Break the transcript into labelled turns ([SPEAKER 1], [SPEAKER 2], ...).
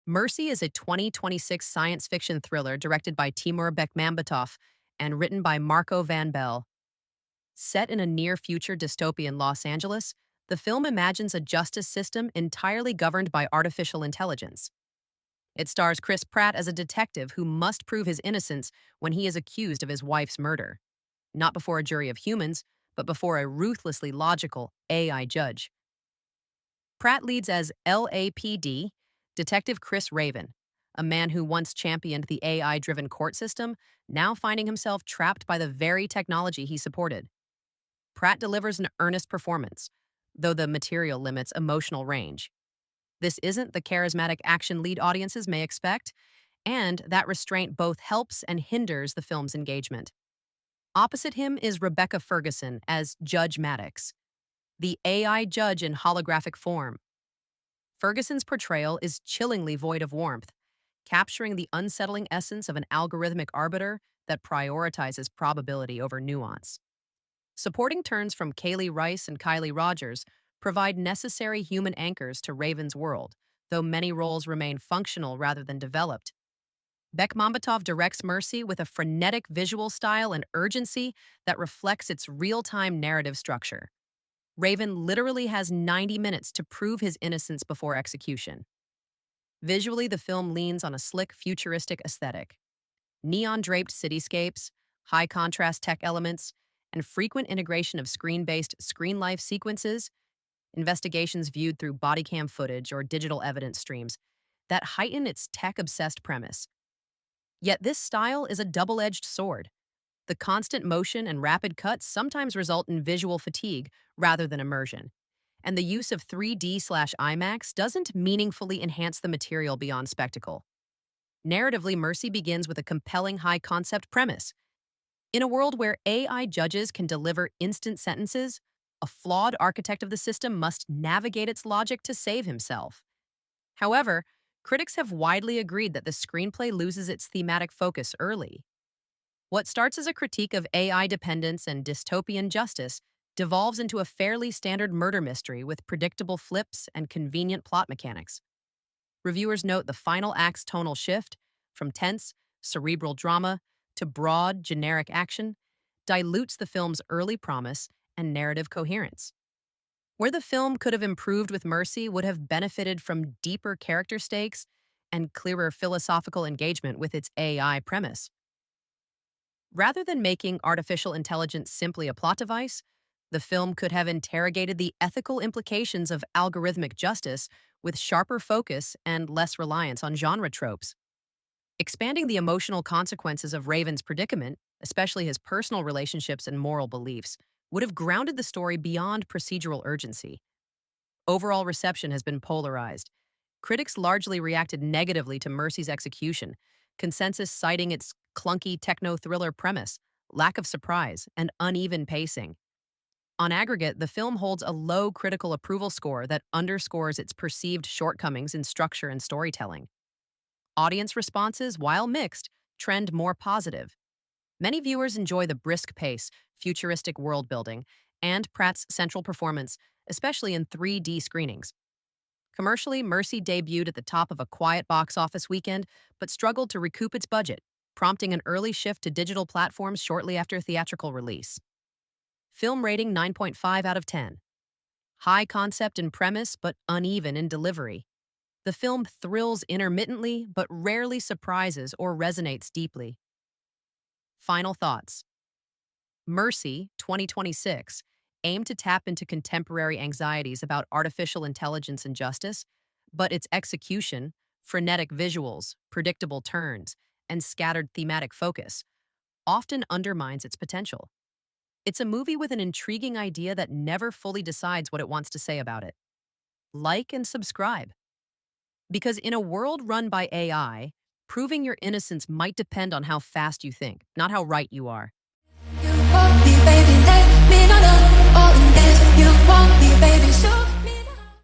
[SPEAKER 1] Mercy is a 2026 science fiction thriller directed by Timur Bekmambetov and written by Marco Van Bell. Set in a near-future dystopian Los Angeles, the film imagines a justice system entirely governed by artificial intelligence. It stars Chris Pratt as a detective who must prove his innocence when he is accused of his wife's murder. Not before a jury of humans, but before a ruthlessly logical AI judge. Pratt leads as LAPD Detective Chris Raven, a man who once championed the AI-driven court system, now finding himself trapped by the very technology he supported. Pratt delivers an earnest performance, though the material limits emotional range. This isn't the charismatic action lead audiences may expect, and that restraint both helps and hinders the film's engagement. Opposite him is Rebecca Ferguson as Judge Maddox, the AI judge in holographic form. Ferguson's portrayal is chillingly void of warmth, capturing the unsettling essence of an algorithmic arbiter that prioritizes probability over nuance. Supporting turns from Kaylee Rice and Kylie Rogers provide necessary human anchors to Raven's world, though many roles remain functional rather than developed. Bekmambetov directs Mercy with a frenetic visual style and urgency that reflects its real-time narrative structure. Raven literally has 90 minutes to prove his innocence before execution. Visually, the film leans on a slick, futuristic aesthetic. Neon-draped cityscapes, high-contrast tech elements, and frequent integration of screen-based screen life sequences, investigations viewed through body cam footage or digital evidence streams, that heighten its tech-obsessed premise. Yet this style is a double-edged sword. The constant motion and rapid cuts sometimes result in visual fatigue rather than immersion. And the use of 3D/IMAX doesn't meaningfully enhance the material beyond spectacle. Narratively, Mercy begins with a compelling high-concept premise. In a world where AI judges can deliver instant sentences, a flawed architect of the system must navigate its logic to save himself. However, critics have widely agreed that the screenplay loses its thematic focus early. What starts as a critique of AI dependence and dystopian justice devolves into a fairly standard murder mystery with predictable flips and convenient plot mechanics. Reviewers note the final act's tonal shift, from tense, cerebral drama to broad, generic action, dilutes the film's early promise and narrative coherence. Where the film could have improved with Mercy would have benefited from deeper character stakes and clearer philosophical engagement with its AI premise. Rather than making artificial intelligence simply a plot device, the film could have interrogated the ethical implications of algorithmic justice with sharper focus and less reliance on genre tropes. Expanding the emotional consequences of Raven's predicament, especially his personal relationships and moral beliefs, would have grounded the story beyond procedural urgency. Overall reception has been polarized. Critics largely reacted negatively to Mercy's execution, consensus citing its clunky techno-thriller premise, lack of surprise, and uneven pacing. On aggregate, the film holds a low critical approval score that underscores its perceived shortcomings in structure and storytelling. Audience responses, while mixed, trend more positive. Many viewers enjoy the brisk pace, futuristic world building, and Pratt's central performance, especially in 3D screenings. Commercially, Mercy debuted at the top of a quiet box office weekend, but struggled to recoup its budget, prompting an early shift to digital platforms shortly after theatrical release. Film rating 9.5 out of 10. High concept and premise, but uneven in delivery. The film thrills intermittently, but rarely surprises or resonates deeply. Final thoughts. Mercy, 2026, aimed to tap into contemporary anxieties about artificial intelligence and justice, but its execution, frenetic visuals, predictable turns, and scattered thematic focus, often undermines its potential. It's a movie with an intriguing idea that never fully decides what it wants to say about it. Like and subscribe. Because in a world run by AI, proving your innocence might depend on how fast you think, not how right you are.
[SPEAKER 2] You want me, baby, let me know all in this. You want me, baby, show